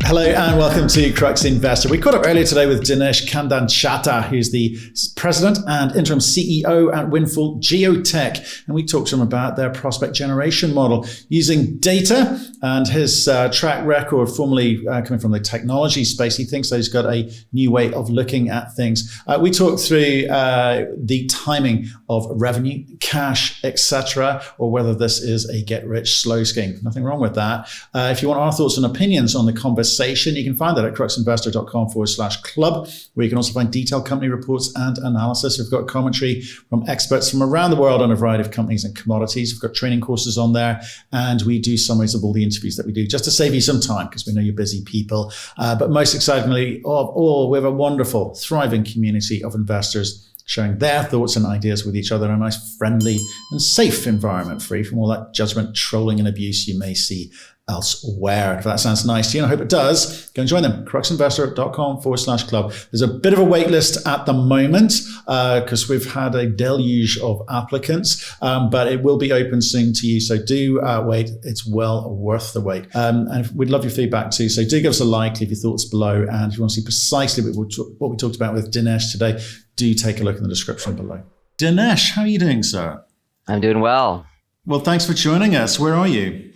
Hello and welcome to Crux Investor. We caught up earlier today with Dinesh Kandanchatta, who's the president and interim CEO at Windfall Geotek. And we talked to him about their prospect generation model using data and his track record, formerly coming from the technology space. He thinks that he's got a new way of looking at things. We talked through the timing of revenue, cash, etc., or whether this is a get-rich-slow scheme. Nothing wrong with that. If you want our thoughts and opinions on the conversation, you can find that at cruxinvestor.com/club, where you can also find detailed company reports and analysis. We've got commentary from experts from around the world on a variety of companies and commodities. We've got training courses on there, and we do summaries of all the interviews that we do just to save you some time, because we know you're busy people. But most excitingly of all, we have a wonderful, thriving community of investors sharing their thoughts and ideas with each other in a nice, friendly and safe environment, free from all that judgment, trolling and abuse you may see elsewhere. If that sounds nice to you, and I hope it does, go and join them. cruxinvestor.com/club. There's a bit of a wait list at the moment because we've had a deluge of applicants, but it will be open soon to you. So do wait. It's well worth the wait. And we'd love your feedback too. So do give us a like, leave your thoughts below. And if you want to see precisely what we talked about with Dinesh today, do take a look in the description below. Dinesh, how are you doing, sir? I'm doing well. Well, thanks for joining us. Where are you?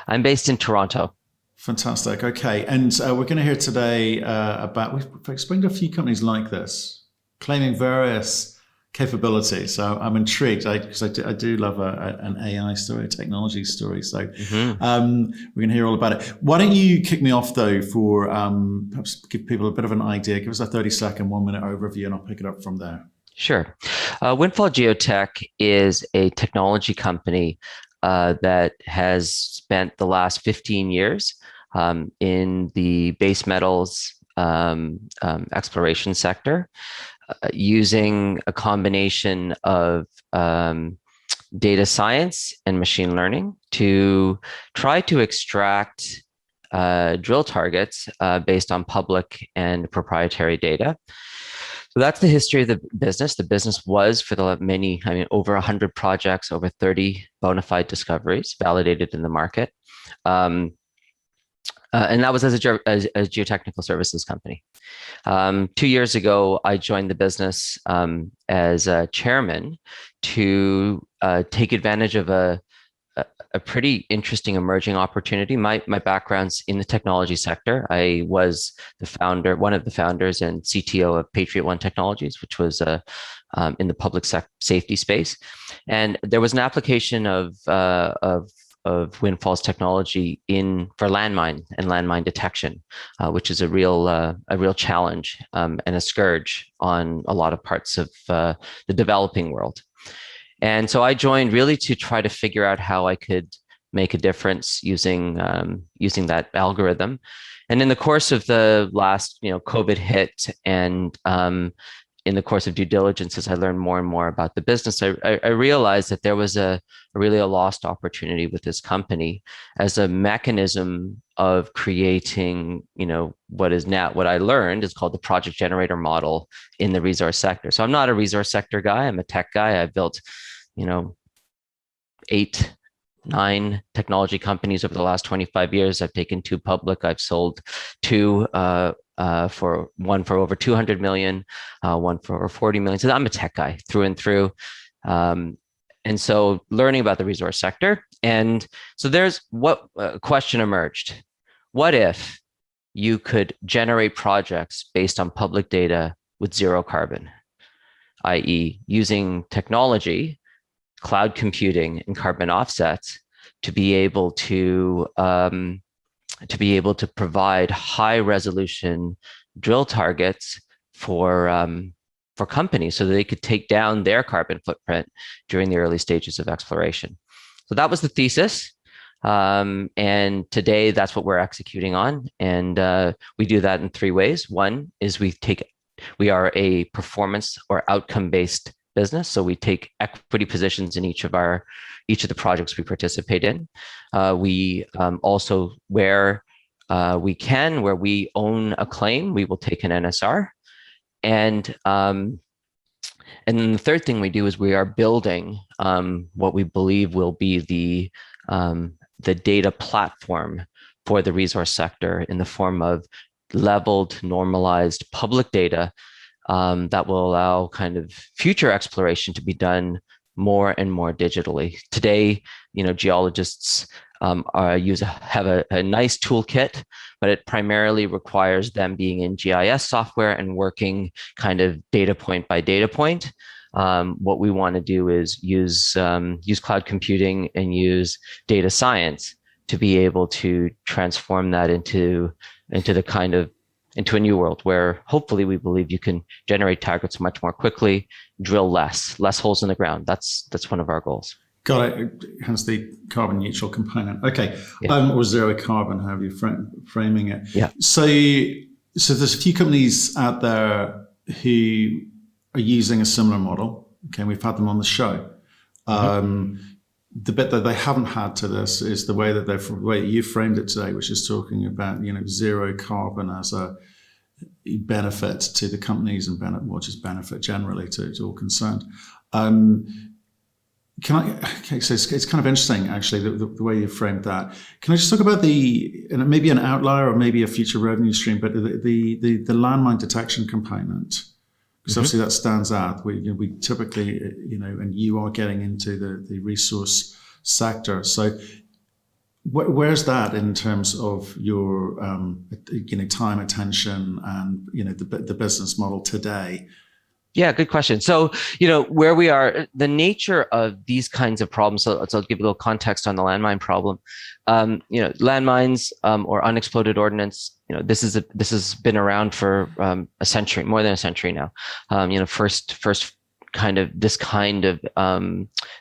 I'm based in Toronto. Fantastic. Okay. And we're going to hear today about, we've explained a few companies like this, claiming various capabilities. So I'm intrigued because I do love an AI story, a technology story. So we're going to hear all about it. Why don't you kick me off, though, for perhaps give people a bit of an idea. Give us a 30-second, 1-minute overview, and I'll pick it up from there. Sure. Windfall Geotek is a technology company that has spent the last 15 years in the base metals exploration sector, using a combination of data science and machine learning to try to extract drill targets based on public and proprietary data. So that's the history of the business. The business was for over 100 projects, over 30 bona fide discoveries validated in the market. And that was as a geotechnical services company. 2 years ago, I joined the business as a chairman to take advantage of a pretty interesting emerging opportunity. My background's in the technology sector. I was one of the founders and CTO of Patriot One Technologies, which was in the public safety space. And there was an application of Windfall's technology for landmine and landmine detection, which is a real challenge and a scourge on a lot of parts of the developing world. And so I joined really to try to figure out how I could make a difference using that algorithm. And in the course of the last, COVID hit, and in the course of due diligence, as I learned more and more about the business, I realized that there was really a lost opportunity with this company as a mechanism of creating, what I learned is called the project generator model in the resource sector. So I'm not a resource sector guy. I'm a tech guy. I built 8, 9 technology companies over the last 25 years. I've taken 2 public. I've sold 2, one for over 200 million, one for over 40 million. So I'm a tech guy through and through. And so learning about the resource sector. And so there's what question emerged. What if you could generate projects based on public data with zero carbon, i.e. using technology, cloud computing, and carbon offsets to be able to provide high resolution drill targets for companies so that they could take down their carbon footprint during the early stages of exploration. So that was the thesis. And today that's what we're executing on. And we do that in 3 ways. One is we are a performance or outcome-based business. So we take equity positions in each of the projects we participate in. We also, where we own a claim, we will take an NSR. And then the third thing we do is we are building what we believe will be the data platform for the resource sector in the form of leveled, normalized public data that will allow kind of future exploration to be done more and more digitally. Today, geologists have a nice toolkit, but it primarily requires them being in GIS software and working kind of data point by data point. What we want to do is use cloud computing and use data science to be able to transform that into a new world where hopefully we believe you can generate targets much more quickly, drill less holes in the ground. That's one of our goals. Got it. Hence the carbon neutral component. Okay. Yeah. Or zero carbon, however you're framing it. Yeah. So there's a few companies out there who are using a similar model. Okay. We've had them on the show. The bit that they haven't had to this is the way that you framed it today, which is talking about, zero carbon as a benefit to the companies and just benefit generally to all concerned. So it's kind of interesting, actually, the way you framed that. Can I just talk about and maybe an outlier or maybe a future revenue stream, but the landmine detection component? Because obviously that stands out. We typically, and you are getting into the resource sector. So where's that in terms of your, time, attention, and the business model today? Yeah, good question. So, where we are, the nature of these kinds of problems. So I'll give you a little context on the landmine problem. Landmines or unexploded ordnance. This has been around for a century, more than a century now. First kind of this kind of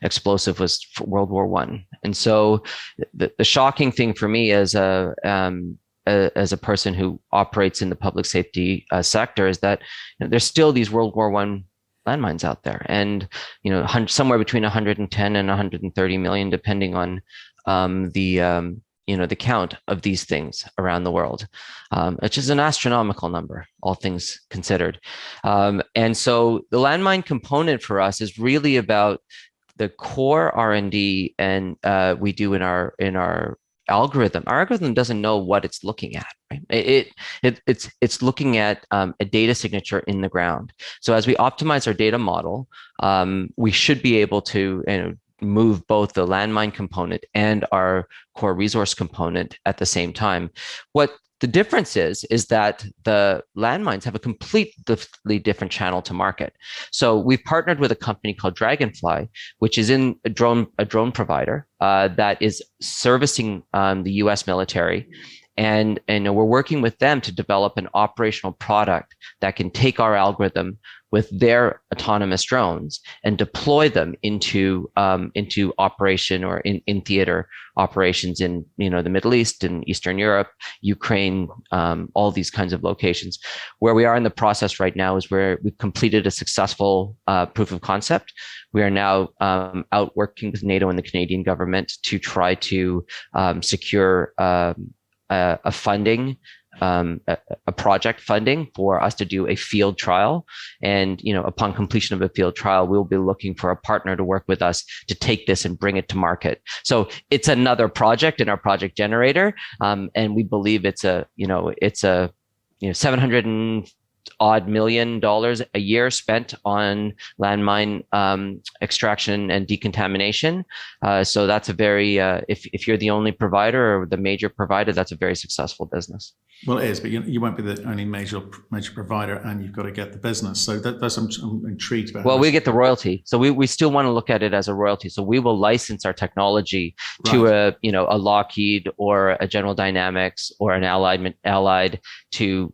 explosive was for World War I, and so the shocking thing for me as a person who operates in the public safety sector is that there's still these World War I landmines out there, and somewhere between 110 and 130 million, depending on the count of these things around the world, which is an astronomical number, all things considered. And so the landmine component for us is really about the core R&D and we do in our algorithm. Our algorithm doesn't know what it's looking at, right? It's looking at a data signature in the ground. So as we optimize our data model, we should be able to move both the landmine component and our core resource component at the same time. What the difference is that the landmines have a completely different channel to market. So we've partnered with a company called Dragonfly, which is a drone provider that is servicing the U.S. military. And we're working with them to develop an operational product that can take our algorithm with their autonomous drones and deploy them into operation or in theater operations in the Middle East and Eastern Europe, Ukraine, all these kinds of locations. Where we are in the process right now is where we've completed a successful proof of concept. We are now out working with NATO and the Canadian government to try to secure a funding, a project funding for us to do a field trial. And, upon completion of a field trial, we'll be looking for a partner to work with us to take this and bring it to market. So it's another project in our project generator. And we believe it's a $700 odd million a year spent on landmine extraction and decontamination. So that's a very, if you're the only provider or the major provider, that's a very successful business. Well, it is, but you won't be the only major provider, and you've got to get the business. So that's I'm intrigued about. Well, we get the royalty, so we still want to look at it as a royalty. So we will license our technology to a Lockheed or a General Dynamics or an Allied to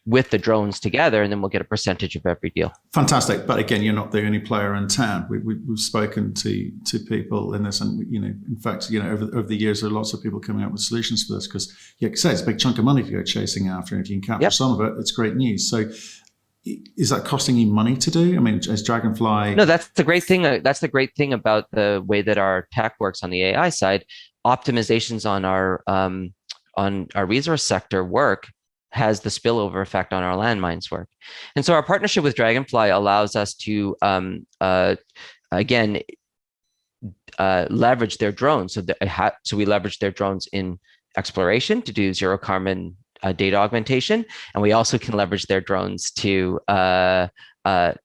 with the drones together, and then we'll get a percentage of every deal. Fantastic. But again, you're not the only player in town. We've spoken to people in this, and in fact, over the years, there are lots of people coming up with solutions for this because, like I say, it's a big chunk of money to go chasing after, and if you can capture some of it, it's great news. So, is that costing you money to do? I mean, is Dragonfly? No, that's the great thing. That's the great thing about the way that our tech works on the AI side. Optimizations on our resource sector work has the spillover effect on our landmines work. And so our partnership with Dragonfly allows us to, leverage their drones. So we leverage their drones in exploration to do zero carbon data augmentation, and we also can leverage their drones to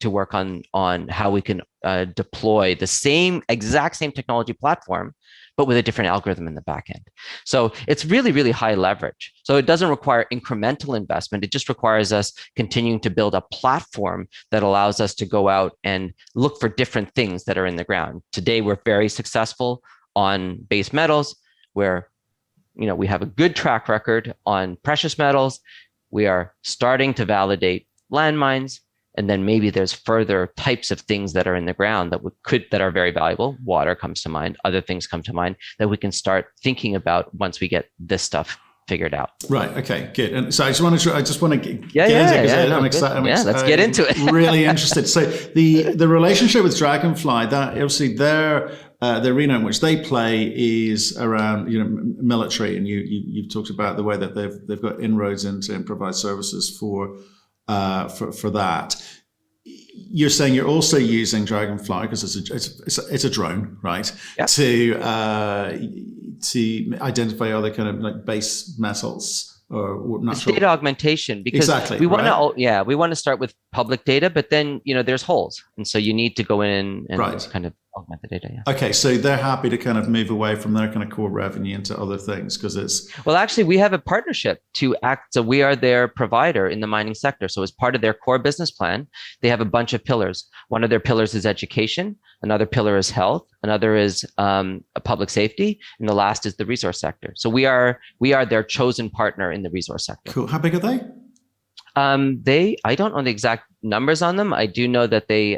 work on how we can deploy the exact same technology platform, but with a different algorithm in the back end. So it's really, really high leverage. So it doesn't require incremental investment. It just requires us continuing to build a platform that allows us to go out and look for different things that are in the ground. Today, we're very successful on base metals, where we have a good track record on precious metals. We are starting to validate landmines. And then maybe there's further types of things that are in the ground that are very valuable. Water comes to mind, other things come to mind that we can start thinking about once we get this stuff figured out. Right. Okay. Good. And so I just want to get into it because I'm excited. Let's get into it. Really interested. So the relationship with Dragonfly, that obviously the arena in which they play is around military, and you've talked about the way that they've got inroads into improvised services for that. You're saying you're also using Dragonfly because it's a drone, right? Yep. To identify other kind of like base metals or natural data augmentation, because we want to start with public data, but then there's holes, and so you need to go in and kind of augment the data. Yeah. Okay, so they're happy to kind of move away from their kind of core revenue into other things because it's actually we have a partnership to act. So we are their provider in the mining sector. So as part of their core business plan, they have a bunch of pillars. One of their pillars is education. Another pillar is health. Another is public safety, and the last is the resource sector. So we are their chosen partner in the resource sector. Cool. How big are they? I don't know the exact numbers on them. I do know that they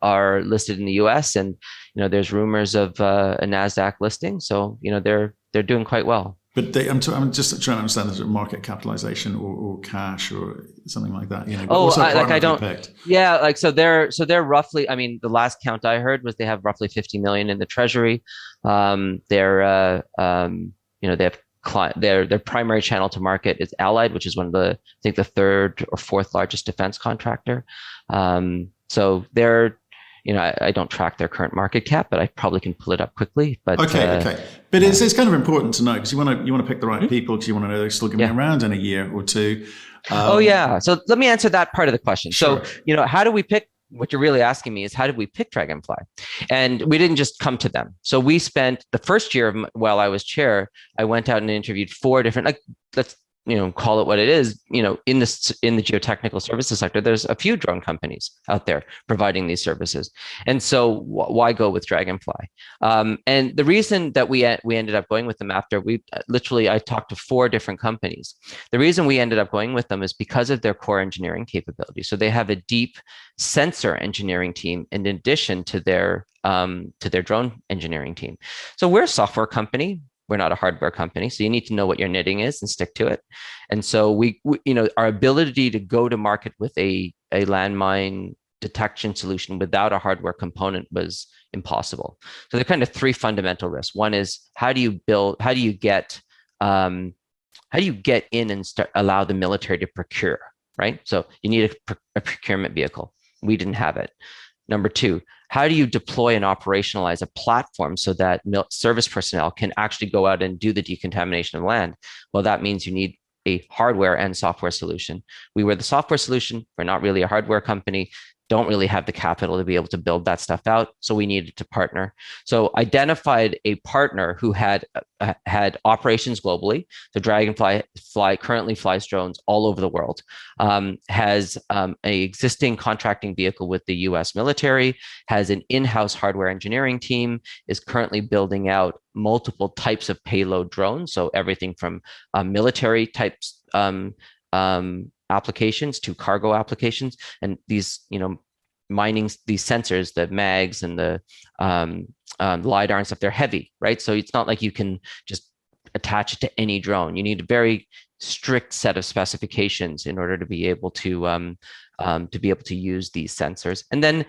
are listed in the U.S. and there's rumors of a NASDAQ listing. So they're doing quite well. But I'm just trying to understand the market capitalization or cash or something like that. So they're roughly. I mean, the last count I heard was they have roughly 50 million in the treasury. They have their primary channel to market is Allied, which is one of the third or fourth largest defense contractor. So they're, I don't track their current market cap, but I probably can pull it up quickly. But okay. But it's kind of important to know because you want to pick the right people because you want to know they're still going to be around in a year or two. So let me answer that part of the question. Sure. So how do we pick? What you're really asking me is how did we pick Dragonfly? And we didn't just come to them. So we spent the first year while I was chair, I went out and interviewed 4 different, let's call it what it is. In the geotechnical services sector, there's a few drone companies out there providing these services. And so why go with Dragonfly? And the reason that we ended up going with them after I talked to 4 different companies. The reason we ended up going with them is because of their core engineering capability. So they have a deep sensor engineering team in addition to their drone engineering team. So we're a software company. We're not a hardware company. So you need to know what your knitting is and stick to it. And so we our ability to go to market with a landmine detection solution without a hardware component was impossible. So there are kind of 3 fundamental risks. One is how do you get in and allow the military to procure, right? So you need a procurement vehicle. We didn't have it. Number 2, how do you deploy and operationalize a platform so that service personnel can actually go out and do the decontamination of land? Well, that means you need a hardware and software solution. We were the software solution. We're not really a hardware company. Don't really have the capital to be able to build that stuff out. So we needed to partner. So identified a partner who had operations globally. So Dragonfly currently flies drones all over the world, has an existing contracting vehicle with the US military, has an in-house hardware engineering team, is currently building out multiple types of payload drones. So everything from military types applications to cargo applications, and these mining, these sensors, the mags and the LiDAR and stuff, they're heavy, right? So it's not like you can just attach it to any drone. You need a very strict set of specifications in order to be able to use these sensors. And then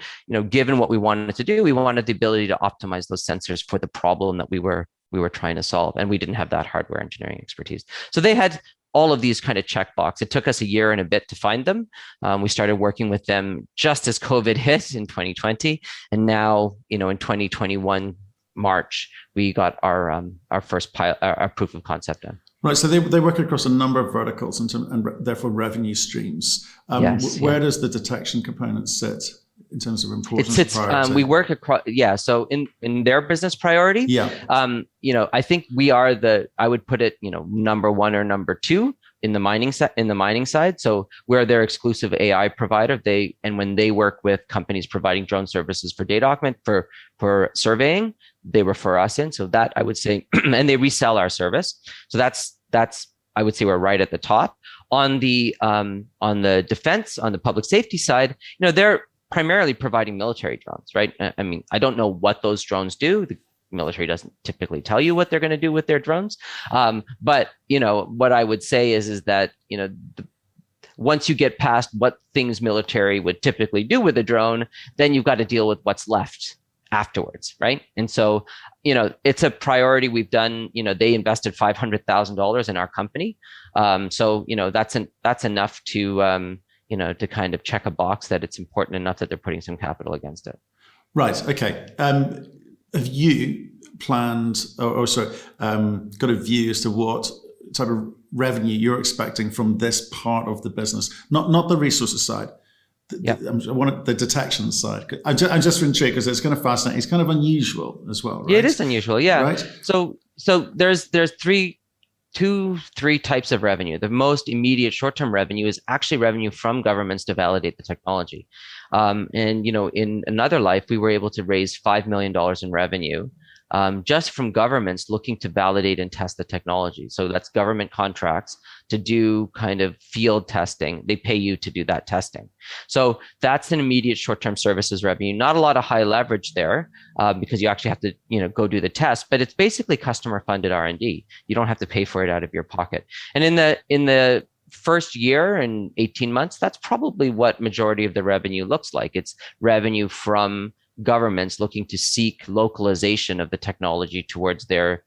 given what we wanted to do, we wanted the ability to optimize those sensors for the problem that we were trying to solve, and we didn't have that hardware engineering expertise. So they had all of these kind of checkbox. It took us a year and a bit to find them. We started working with them just as COVID hit in 2020. And now, in 2021, March, we got our first our proof of concept done. Right, so they work across a number of verticals and therefore revenue streams. Yes, where does the detection component sit in terms of importance? It sits. We work across. Yeah. So in their business priority. Yeah. I think we are I would put it, number one or number two in the mining side. So we're their exclusive AI provider. When they work with companies providing drone services for data document for surveying, they refer us in. So that I would say, and they resell our service. So that's I would say we're right at the top. On the defense, on the public safety side, they're primarily providing military drones, right? I mean, I don't know what those drones do. The military doesn't typically tell you what they're going to do with their drones. But what I would say is that once you get past what things military would typically do with a drone, then you've got to deal with what's left afterwards, right? And so, it's a priority. We've done, they invested $500,000 in our company. So, that's enough to to kind of check a box that it's important enough that they're putting some capital against it. Right. Okay. Have you planned, got a view as to what type of revenue you're expecting from this part of the business? Not the resources side. I want the detection side. I'm just intrigued because it's kind of fascinating. It's kind of unusual as well, right? It is unusual, yeah. Right. So there's three types of revenue. The most immediate short-term revenue is actually revenue from governments to validate the technology. In another life, we were able to raise $5 million in revenue just from governments looking to validate and test the technology. So that's government contracts to do kind of field testing. They pay you to do that testing. So that's an immediate short-term services revenue. Not a lot of high leverage there because you actually have to, go do the test, but it's basically customer funded R&D. You don't have to pay for it out of your pocket. And in the first year and 18 months, that's probably what majority of the revenue looks like. It's revenue from governments looking to seek localization of the technology towards their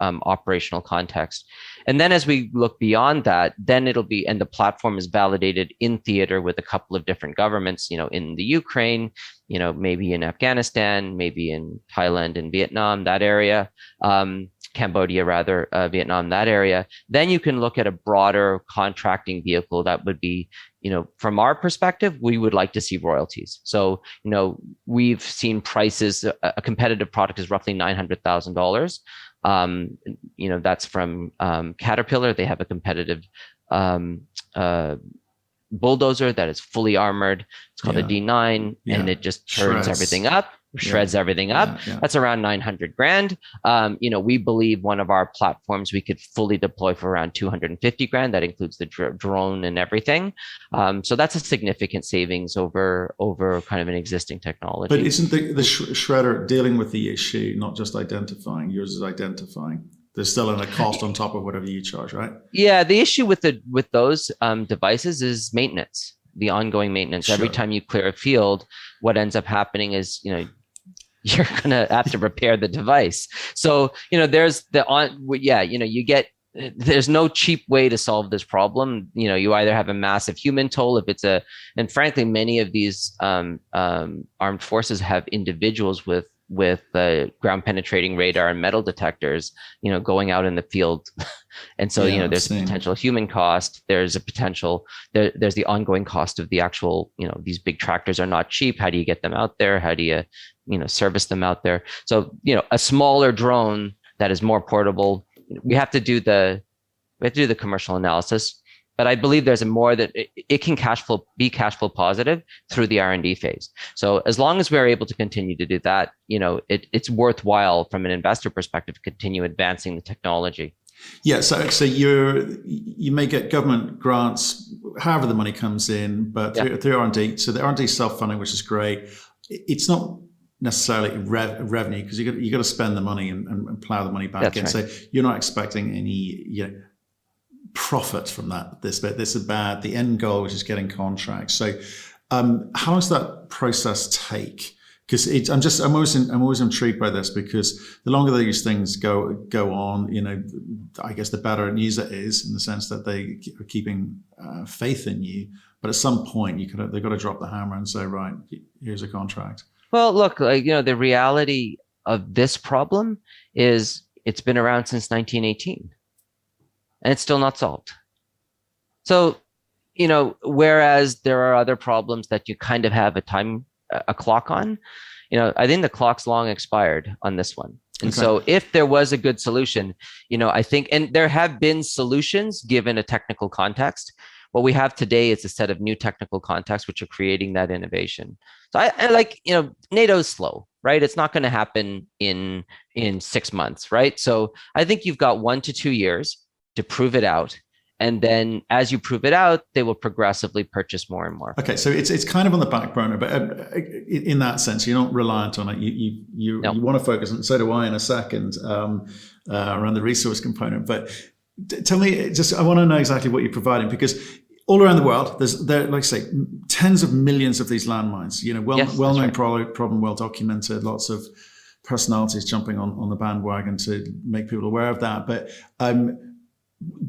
operational context. And then as we look beyond that, then and the platform is validated in theater with a couple of different governments, in the Ukraine, maybe in Afghanistan, maybe in Thailand and Vietnam, that area, Cambodia rather, Vietnam, that area. Then you can look at a broader contracting vehicle that would be, from our perspective, we would like to see royalties. So, we've seen prices, a competitive product is roughly $900,000. That's from Caterpillar. They have a competitive bulldozer that is fully armored. It's called a D9, and it just turns everything up. Shreds everything up. That's around $900,000. We believe one of our platforms we could fully deploy for around $250,000. That includes the drone and everything. So that's a significant savings over kind of an existing technology. But isn't the shredder dealing with the issue, not just identifying? Yours is identifying. There's still a cost on top of whatever you charge, right? Yeah. The issue with those devices is maintenance. The ongoing maintenance. Sure. Every time you clear a field, what ends up happening is, you're going to have to repair the device. So, there's there's no cheap way to solve this problem. You either have a massive human toll and frankly, many of these armed forces have individuals with ground penetrating radar and metal detectors, going out in the field. And so, there's a potential human cost. There's a potential, there's the ongoing cost of the actual, these big tractors are not cheap. How do you get them out there? How do you, service them out there? So, a smaller drone that is more portable, we have to do the commercial analysis. But I believe there's that it can be cash flow positive through the R&D phase. So as long as we're able to continue to do that, it's worthwhile from an investor perspective to continue advancing the technology. Yeah, so you may get government grants, however the money comes in, but through R&D. So the R&D self-funding, which is great. It's not necessarily revenue because you got to spend the money and plow the money back in. Right. So you're not expecting any profit from that. This is about the end goal, which is getting contracts. So how long does that process take? Because I'm always intrigued by this, because the longer these things go on, I guess the better news it is, in the sense that they are keeping faith in you. But at some point, they've got to drop the hammer and say, right, here's a contract. Well, look, the reality of this problem is it's been around since 1918 and it's still not solved. So, whereas there are other problems that you kind of have a clock on, I think the clock's long expired on this one. And so if there was a good solution, I think, and there have been solutions given a technical context. What we have today is a set of new technical contexts which are creating that innovation. So I like, NATO's slow, right? It's not going to happen in 6 months, right? So I think you've got 1 to 2 years to prove it out. And then as you prove it out, they will progressively purchase more and more. Okay, so it's kind of on the back burner, but in that sense, you're not reliant on it. You want to focus, and so do I in a second, around the resource component. But tell me, I want to know exactly what you're providing, because all around the world, there, like I say, tens of millions of these landmines. Well-known problem, well documented. Lots of personalities jumping on the bandwagon to make people aware of that. But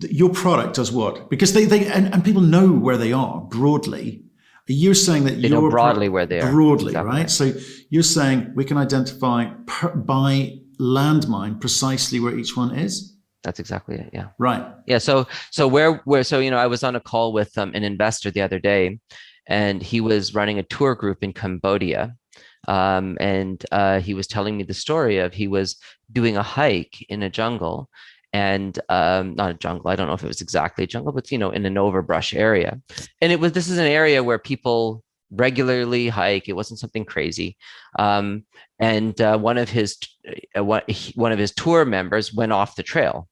your product does what? Because they and people know where they are broadly. You're saying that they know broadly where they are. Broadly, exactly. Right? So you're saying we can identify by landmine precisely where each one is? That's exactly it. Yeah. Right. Yeah. So I was on a call with an investor the other day, and he was running a tour group in Cambodia. And he was telling me the story of he was doing a hike in a jungle. And not a jungle, I don't know if it was exactly a jungle, but in an overbrush area. And this is an area where people regularly hike. It wasn't something crazy. And one of his tour members went off the trail.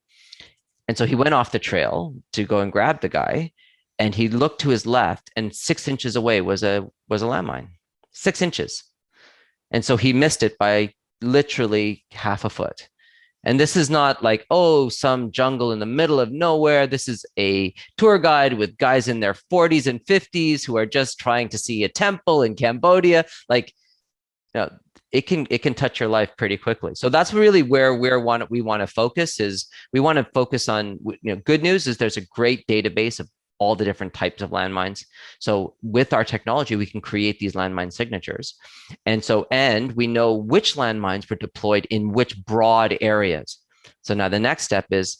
And so he went off the trail to go and grab the guy. And he looked to his left, and 6 inches away was a landmine. 6 inches. And so he missed it by literally half a foot. And this is not like, some jungle in the middle of nowhere. This is a tour guide with guys in their 40s and 50s who are just trying to see a temple in Cambodia. Like, it can touch your life pretty quickly. So that's really where we want to focus. We want to focus on, good news is there's a great database of all the different types of landmines. So with our technology, we can create these landmine signatures. And we know which landmines were deployed in which broad areas. So now the next step is,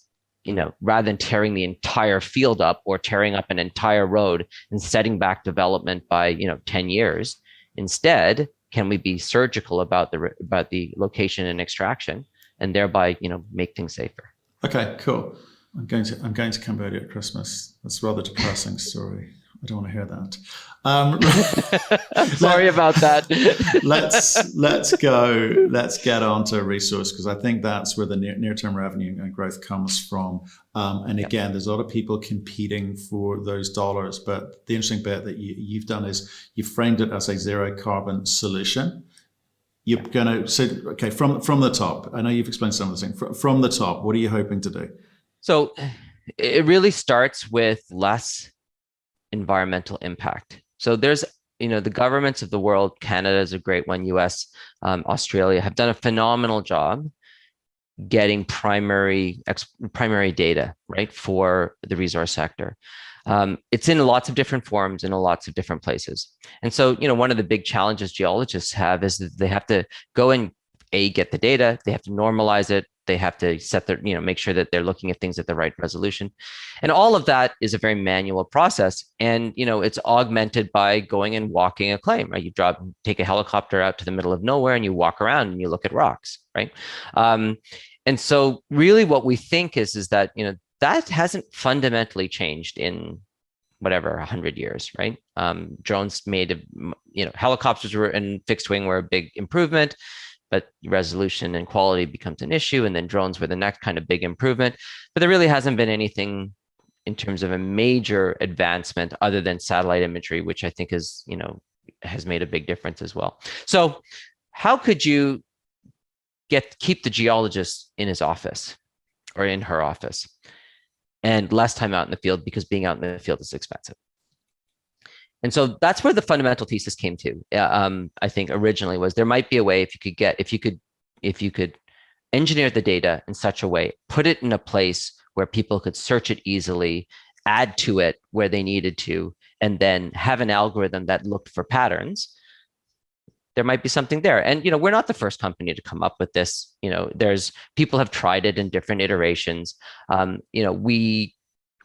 rather than tearing the entire field up or tearing up an entire road and setting back development by, 10 years, instead, can we be surgical about the location and extraction, and thereby, make things safer? Okay, cool. I'm going to Cambodia at Christmas. That's a rather depressing story. I don't want to hear that. Sorry about that. Let's get on to resource, because I think that's where the near-term revenue and growth comes from. And again, there's a lot of people competing for those dollars. But the interesting bit that you've done is you framed it as a zero carbon solution. You're going to from the top. I know you've explained some of the things. From the top, what are you hoping to do? So it really starts with less environmental impact. So there's, the governments of the world, Canada is a great one, US, Australia, have done a phenomenal job getting primary data, right, for the resource sector. It's in lots of different forms in lots of different places. And so, one of the big challenges geologists have is that they have to go and get the data, they have to normalize it, they have to set their, make sure that they're looking at things at the right resolution. And all of that is a very manual process. And, it's augmented by going and walking a claim, right? You take a helicopter out to the middle of nowhere and you walk around and you look at rocks, right? And so really what we think is that, that hasn't fundamentally changed in whatever, 100 years, right? Drones helicopters and fixed wing were a big improvement, but resolution and quality becomes an issue. And then drones were the next kind of big improvement. But there really hasn't been anything in terms of a major advancement other than satellite imagery, which I think is, has made a big difference as well. So how could you keep the geologist in his office or in her office and less time out in the field, because being out in the field is expensive? And so that's where the fundamental thesis came to. I think originally was there might be a way if you could engineer the data in such a way, put it in a place where people could search it easily, add to it where they needed to, and then have an algorithm that looked for patterns, there might be something there. And we're not the first company to come up with this. There's people have tried it in different iterations.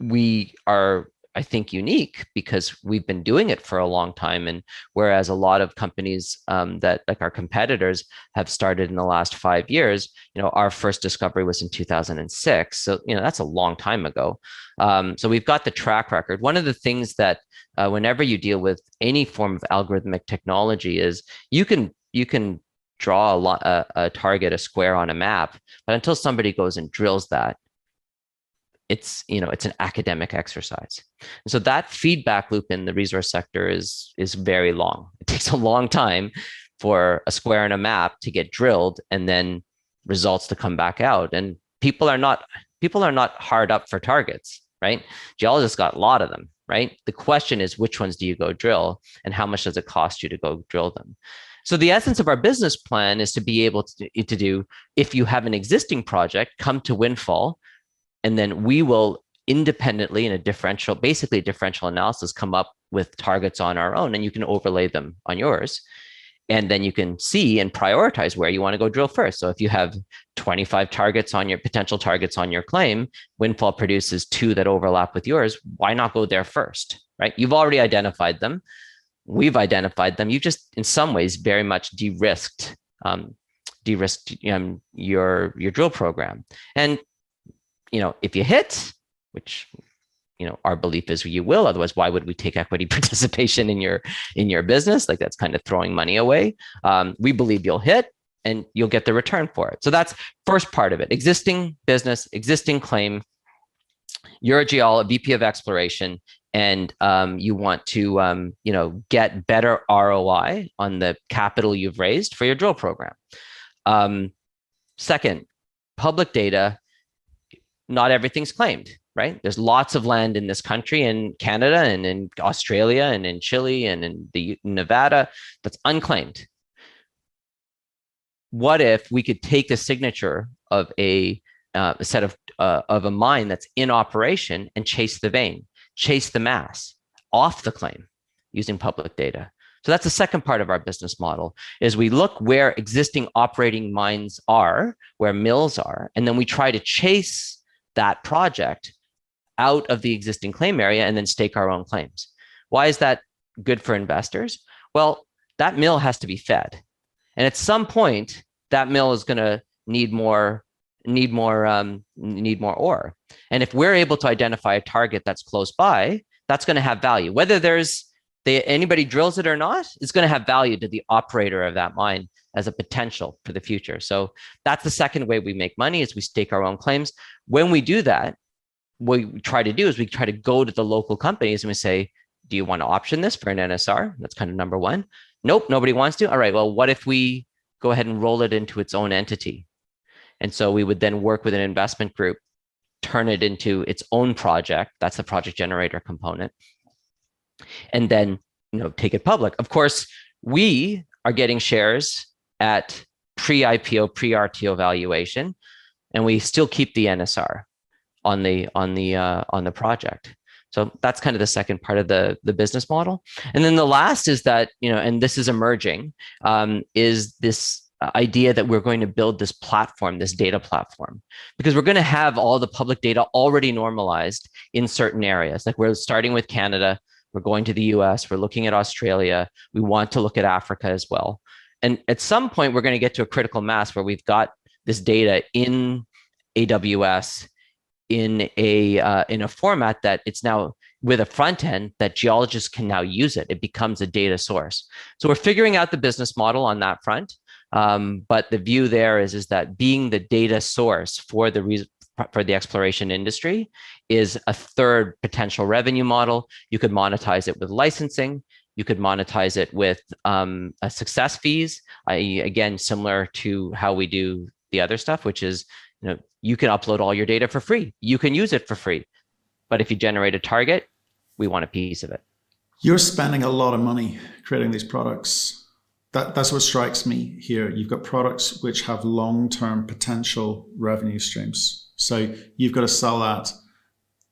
We are, I think, unique because we've been doing it for a long time. And whereas a lot of companies that like our competitors have started in the last 5 years, our first discovery was in 2006. So, that's a long time ago. So we've got the track record. One of the things that whenever you deal with any form of algorithmic technology is you can draw a target, a square on a map, but until somebody goes and drills that, it's an academic exercise. And so that feedback loop in the resource sector is very long. It takes a long time for a square on a map to get drilled and then results to come back out. And people are not hard up for targets, right? Geologists got a lot of them, right? The question is, which ones do you go drill and how much does it cost you to go drill them? So the essence of our business plan is to be able to do, if you have an existing project, come to Windfall, and then we will independently in a differential analysis, come up with targets on our own, and you can overlay them on yours. And then you can see and prioritize where you want to go drill first. So if you have 25 potential targets on your claim, Windfall produces 2 that overlap with yours, why not go there first, right? You've already identified them. We've identified them. You just, in some ways, very much de-risked your drill program. And if you hit, which our belief is you will, otherwise why would we take equity participation in your business? Like, that's kind of throwing money away. We believe you'll hit and you'll get the return for it. So that's first part of it. Existing business, existing claim. You're a VP of exploration, and you want to get better ROI on the capital you've raised for your drill program. Second, public data. Not everything's claimed, right? There's lots of land in this country, in Canada and in Australia and in Chile and in Nevada that's unclaimed. What if we could take the signature of a set of a mine that's in operation and chase the vein, chase the mass off the claim using public data? So that's the second part of our business model, is we look where existing operating mines are, where mills are, and then we try to chase that project out of the existing claim area and then stake our own claims. Why is that good for investors? Well, that mill has to be fed. And at some point, that mill is going to need more ore. And if we're able to identify a target that's close by, that's going to have value. Whether anybody drills it or not, it's going to have value to the operator of that mine as a potential for the future. So that's the second way we make money, is we stake our own claims. When we do that, what we try to do is we try to go to the local companies and we say, do you want to option this for an NSR? That's kind of number one. Nope, nobody wants to. All right, well, what if we go ahead and roll it into its own entity? And so we would then work with an investment group, turn it into its own project. That's the project generator component. And then, take it public. Of course, we are getting shares at pre-IPO, pre-RTO valuation, and we still keep the NSR on the project. So that's kind of the second part of the business model. And then the last is that, and this is emerging, is this idea that we're going to build this platform, this data platform, because we're going to have all the public data already normalized in certain areas. Like, we're starting with Canada, we're going to the US, we're looking at Australia, we want to look at Africa as well. And at some point, we're going to get to a critical mass where we've got this data in AWS in a format that it's now with a front end that geologists can now use it. It becomes a data source. So we're figuring out the business model on that front. But the view there is that being the data source for the exploration industry is a third potential revenue model. You could monetize it with licensing. You could monetize it with success fees, i.e., again, similar to how we do the other stuff, which is, you can upload all your data for free. You can use it for free. But if you generate a target, we want a piece of it. You're spending a lot of money creating these products. That's what strikes me here. You've got products which have long-term potential revenue streams. So you've got to sell that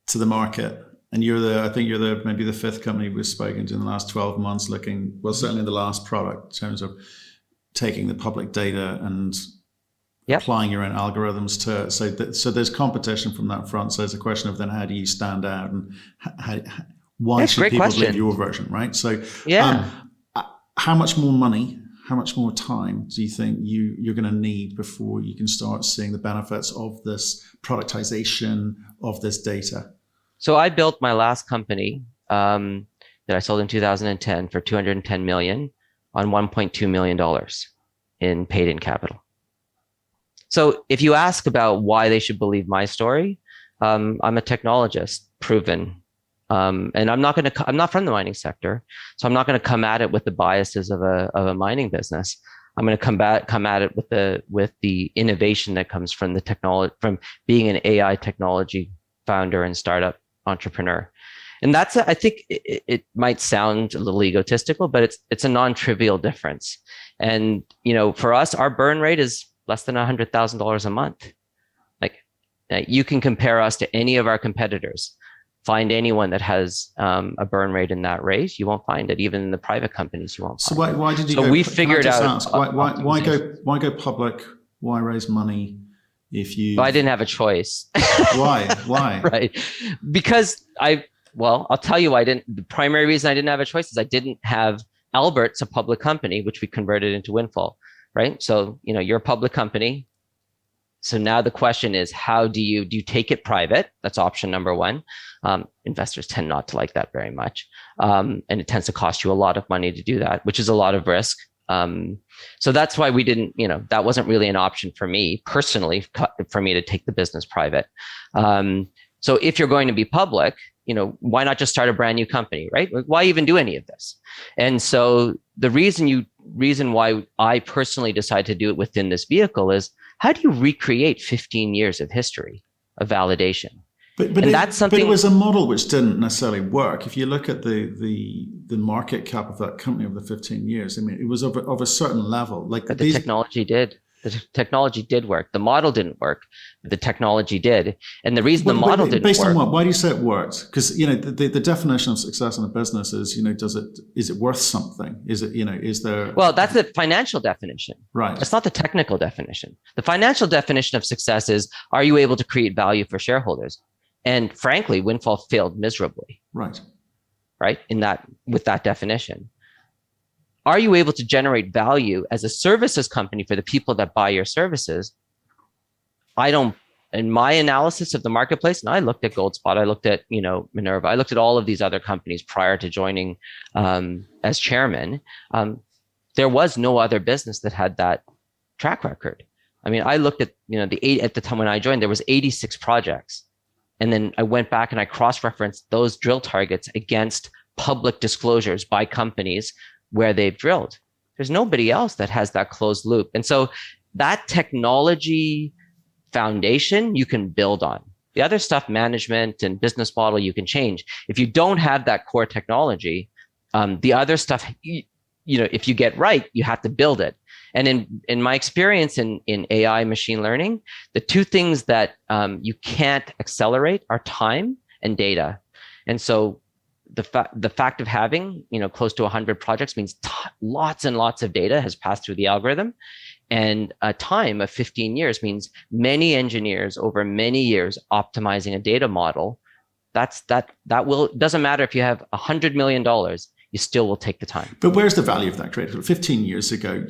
to the market. And I think you're maybe the fifth company we've spoken to in the last 12 months certainly the last product in terms of taking the public data and Yep. applying your own algorithms to it. So there's competition from that front. So it's a question of then how do you stand out and why should people believe your version, right? So yeah. How much more money, how much more time do you think you're going to need before you can start seeing the benefits of this productization of this data? So I built my last company that I sold in 2010 for $210 million on $1.2 million in paid-in capital. So if you ask about why they should believe my story, I'm a technologist, proven. And I'm not from the mining sector, so I'm not going to come at it with the biases of a mining business. I'm going to come at it with the innovation that comes from the technology, from being an AI technology founder and startup entrepreneur. And that's, I think it might sound a little egotistical, but it's a non-trivial difference. And, for us, our burn rate is less than $100,000 a month. Like, you can compare us to any of our competitors. Find anyone that has a burn rate in that rate. You won't find it. Even in the private companies, you won't find it. So why did you go? We figured out. Why go public? Why raise money if you? Well, I didn't have a choice. Why? Right. Because I'll tell you why I didn't. The primary reason I didn't have a choice is I didn't have Albert's a public company, which we converted into Windfall. Right. So, you're a public company. So now the question is, how do you take it private? That's option number one. Investors tend not to like that very much. And it tends to cost you a lot of money to do that, which is a lot of risk. So that's why we didn't, that wasn't really an option for me personally, for me to take the business private. So if you're going to be public, why not just start a brand new company, right? Why even do any of this? And so the reason why I personally decided to do it within this vehicle is, how do you recreate 15 years of history of validation? But it was a model which didn't necessarily work. If you look at the market cap of that company over the 15 years, I mean, it was of a certain level. Like, but the technology did. The technology did work. The model didn't work. The technology did. And the reason the model didn't work. Based on what? Why do you say it worked? Because, the definition of success in a business is, is it worth something? Is it, is there? Well, that's the financial definition. Right. That's not the technical definition. The financial definition of success is, are you able to create value for shareholders? And frankly, Windfall failed miserably. Right. Right. With that definition. Are you able to generate value as a services company for the people that buy your services? In my analysis of the marketplace, and I looked at Goldspot, I looked at, Minerva, I looked at all of these other companies prior to joining as chairman. There was no other business that had that track record. I mean, I looked at, at the time when I joined, there was 86 projects. And then I went back and I cross-referenced those drill targets against public disclosures by companies where they've drilled. There's nobody else that has that closed loop. And so that technology foundation you can build on. The other stuff, management and business model, you can change. If you don't have that core technology, the other stuff, if you get right, you have to build it. And in my experience in AI machine learning, the two things that you can't accelerate are time and data. And so the fact of having, close to 100 projects means lots and lots of data has passed through the algorithm, and a time of 15 years means many engineers over many years optimizing a data model. Doesn't matter if you have $100 million, you still will take the time. But where's the value of that created? 15 years ago,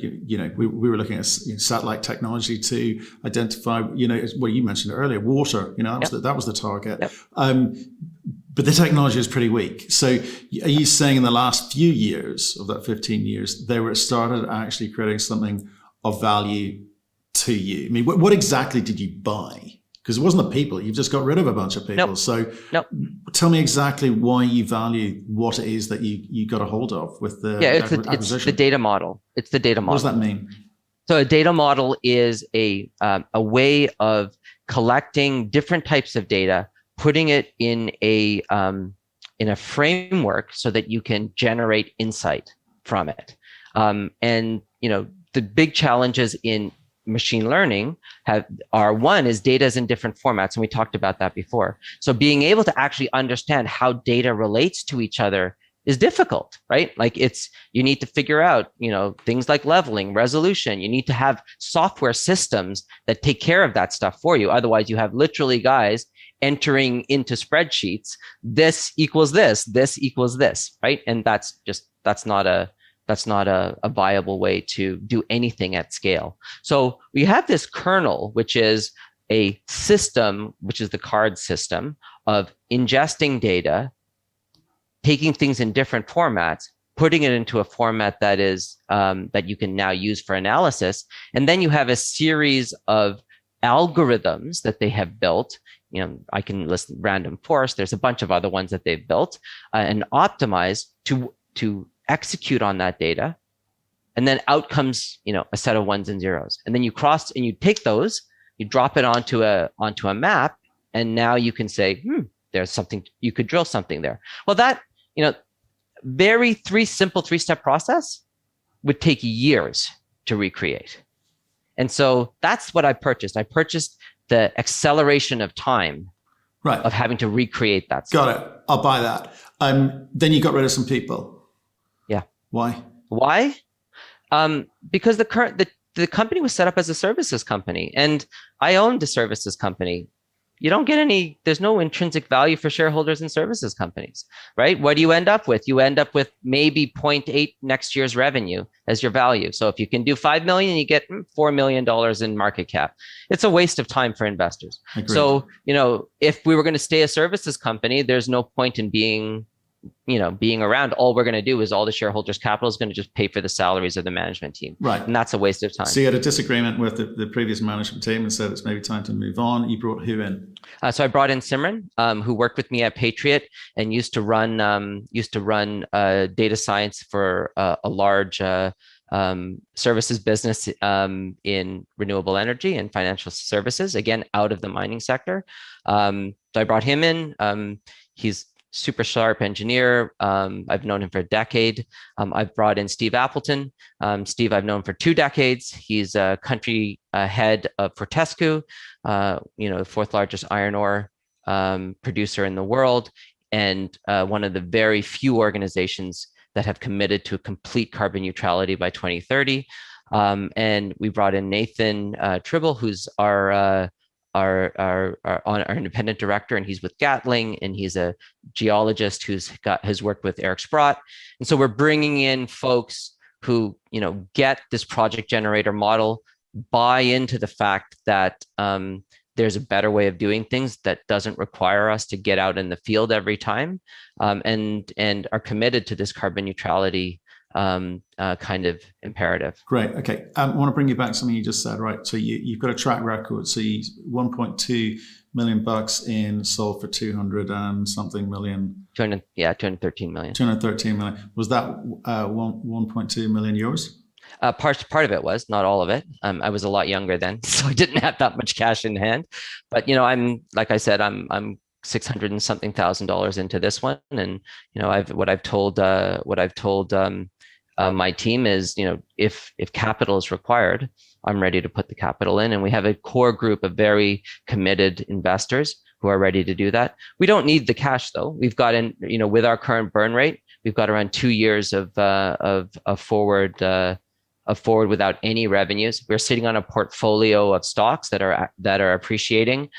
we were looking at satellite technology to identify, well, you mentioned it earlier, water, that was the target. Yep. But the technology is pretty weak. So are you saying in the last few years of that 15 years, they were started actually creating something of value to you? I mean, what exactly did you buy? Because it wasn't the people. You've just got rid of a bunch of people. Nope. So tell me exactly why you value what it is that you got a hold of with the acquisition. It's the data model. It's the data model. What does that mean? So a data model is a way of collecting different types of data, putting it in a framework so that you can generate insight from it. And the big challenges in machine learning one is data is in different formats, and we talked about that before. So being able to actually understand how data relates to each other is difficult, right? Like you need to figure out, things like leveling, resolution. You need to have software systems that take care of that stuff for you. Otherwise, you have literally guys entering into spreadsheets, this equals this equals this, right? And that's not a viable way to do anything at scale. So we have this kernel, which is a system, which is the card system of ingesting data, taking things in different formats, putting it into a format that is that you can now use for analysis. And then you have a series of algorithms that they have built. I can list random forest. There's a bunch of other ones that they've built and optimized to execute on that data. And then out comes, a set of ones and zeros. And then you take those, you drop it onto a map, and now you can say, there's something, you could drill something there. Well, that, very simple three-step process would take years to recreate. And so that's what I purchased. I purchased the acceleration of time, right, of having to recreate that stuff. Got it. I'll buy that. Then you got rid of some people. Yeah. Why? Because the company was set up as a services company, and I owned a services company. You don't get there's no intrinsic value for shareholders in services companies, right? What do you end up with? You end up with maybe 0.8 next year's revenue as your value. So if you can do 5 million, you get $4 million in market cap. It's a waste of time for investors. Agreed. So, if we were going to stay a services company, there's no point in being around. All we're going to do is all the shareholders' capital is going to just pay for the salaries of the management team. Right. And that's a waste of time. So you had a disagreement with the previous management team and said it's maybe time to move on. You brought who in? So I brought in Simran, who worked with me at Patriot and used to run data science for a large services business in renewable energy and financial services, again, out of the mining sector. So I brought him in. He's super sharp engineer. I've known him for a decade. I've brought in Steve Appleton. Steve, I've known for 2 decades. He's a country head of Fortescue, the 4th largest iron ore producer in the world, and one of the very few organizations that have committed to complete carbon neutrality by 2030. And we brought in Nathan Tribble, who's our independent director, and he's with Gatling, and he's a geologist has worked with Eric Sprott. And so we're bringing in folks who, get this project generator model, buy into the fact that there's a better way of doing things that doesn't require us to get out in the field every time, and are committed to this carbon neutrality kind of imperative. Great. Okay. I want to bring you back to something you just said, right? So you've got a track record. So you $1.2 million in, sold for 200 and something million. 213 million. 213 million. Was that 1.2 million yours? Part of it was, not all of it. I was a lot younger then, so I didn't have that much cash in hand. But I'm like I said, I'm 600 and something $1,000 into this one, and what I've told my team is, if capital is required, I'm ready to put the capital in, and we have a core group of very committed investors who are ready to do that. We don't need the cash though. We've got with our current burn rate, we've got around 2 years of forward without any revenues. We're sitting on a portfolio of stocks that are appreciating.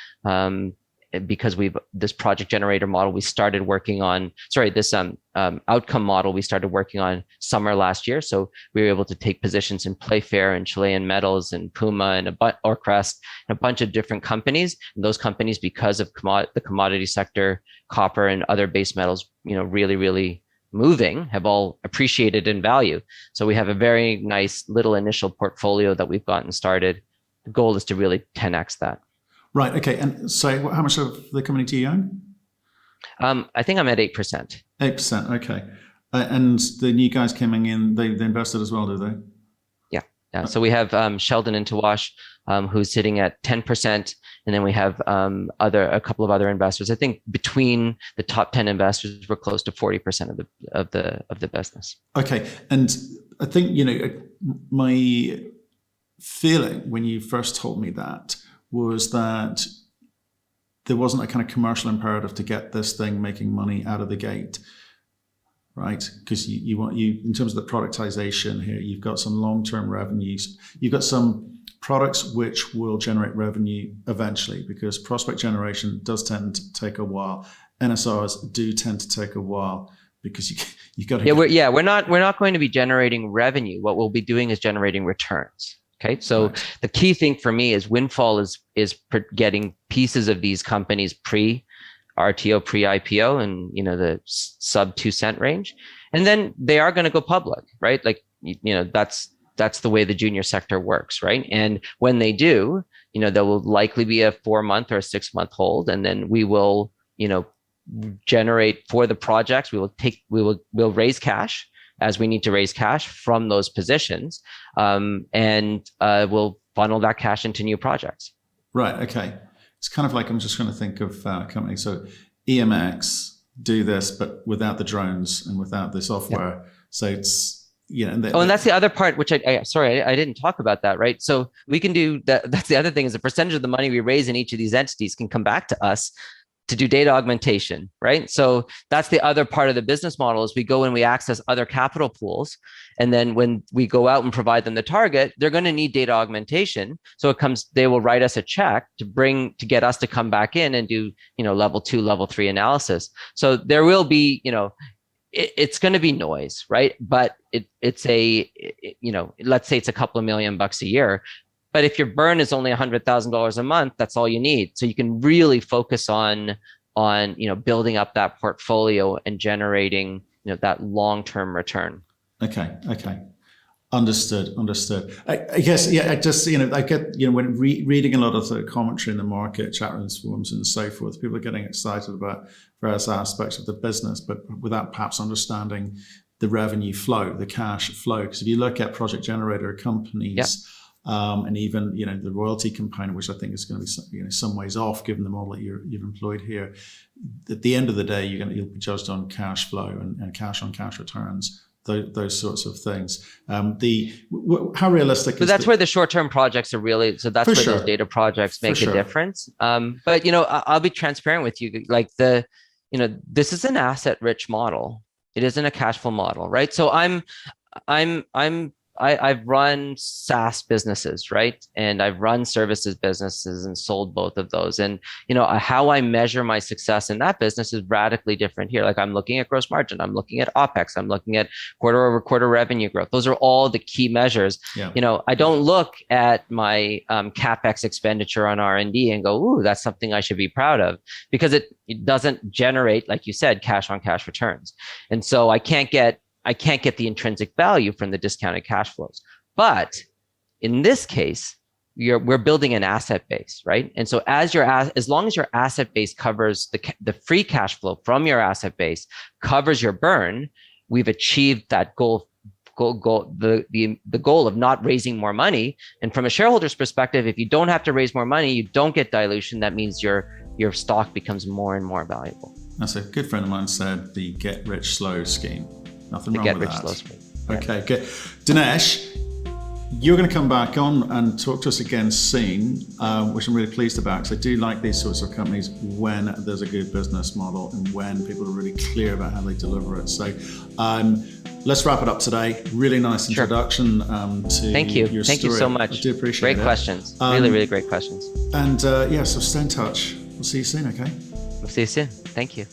Because this project generator model we started working on, this outcome model we started working on summer last year. So we were able to take positions in Playfair and Chilean Metals and Puma and Orcrest and a bunch of different companies. And those companies, because of the commodity sector, copper and other base metals, really, really moving, have all appreciated in value. So we have a very nice little initial portfolio that we've gotten started. The goal is to really 10x that. Right. Okay. And so how much of the company do you own? I think I'm at 8%. 8%. Okay. And the new guys coming in, they invested as well, do they? Yeah. So we have Sheldon and Tawash, who's sitting at 10%. And then we have a couple of other investors. I think between the top 10 investors, we're close to 40% of the business. Okay. And I think, my feeling when you first told me that was that there wasn't a kind of commercial imperative to get this thing making money out of the gate. right? Because you want in terms of the productization here, you've got some long-term revenues. You've got some products which will generate revenue eventually, because prospect generation does tend to take a while. NSRs do tend to take a while because you got to. We're not going to be generating revenue. What we'll be doing is generating returns. Okay, so the key thing for me is Windfall is getting pieces of these companies pre-RTO, pre-IPO, and the sub 2 cent range, and then they are going to go public, right? Like that's the way the junior sector works, right? And when they do, there will likely be a 4-month or a 6-month hold, and then we will, generate for the projects. We'll raise cash as we need to raise cash from those positions, and we'll funnel that cash into new projects. Right. Okay. It's kind of like, I'm just trying to think of companies. So EMX do this, but without the drones and without the software. Yep. So it's. And that's the other part, which I didn't talk about that, right? So we can do that. That's the other thing, is a percentage of the money we raise in each of these entities can come back to us to do data augmentation, right? So that's the other part of the business model, is we go and we access other capital pools. And then when we go out and provide them the target, they're going to need data augmentation. So they will write us a check to get us to come back in and do, level 2, level 3 analysis. So there will be, it's going to be noise, right? But let's say it's a couple of $1 million a year. But if your burn is only $100,000 a month, that's all you need. So you can really focus on building up that portfolio and generating that long-term return. Okay. Understood. I guess, I just, I get, when reading a lot of the commentary in the market, chat rooms, forums, and so forth, people are getting excited about various aspects of the business, but without perhaps understanding the revenue flow, the cash flow. Because if you look at project generator companies, and even, the royalty component, which I think is going to be some ways off given the model that you've employed here, at the end of the day, you'll be judged on cash flow and cash on cash returns. Those sorts of things. How realistic? So that's where the short-term projects are really. So that's where those data projects make a difference. But I'll be transparent with you. Like this is an asset-rich model. It isn't a cash flow model, right? So I've run SaaS businesses, right? And I've run services businesses and sold both of those. And, how I measure my success in that business is radically different here. Like I'm looking at gross margin, I'm looking at OpEx, I'm looking at quarter-over-quarter revenue growth. Those are all the key measures. Yeah. I don't look at my CapEx expenditure on R&D and go, ooh, that's something I should be proud of, because it doesn't generate, like you said, cash on cash returns. And so I can't get the intrinsic value from the discounted cash flows. But in this case, we're building an asset base, right? And so as long as your asset base covers the free cash flow from your asset base, covers your burn, we've achieved that goal. The goal of not raising more money. And from a shareholder's perspective, if you don't have to raise more money, you don't get dilution. That means your stock becomes more and more valuable. That's a good friend of mine said, the get rich slow scheme. Nothing wrong with that. Okay, good. Dinesh, you're going to come back on and talk to us again soon, which I'm really pleased about, because I do like these sorts of companies when there's a good business model and when people are really clear about how they deliver it. So let's wrap it up today. Really nice introduction to Thank you. your Thank story. You so much. I do appreciate it. Great questions. Really, really great questions. And so stay in touch. We'll see you soon, okay? We'll see you soon. Thank you.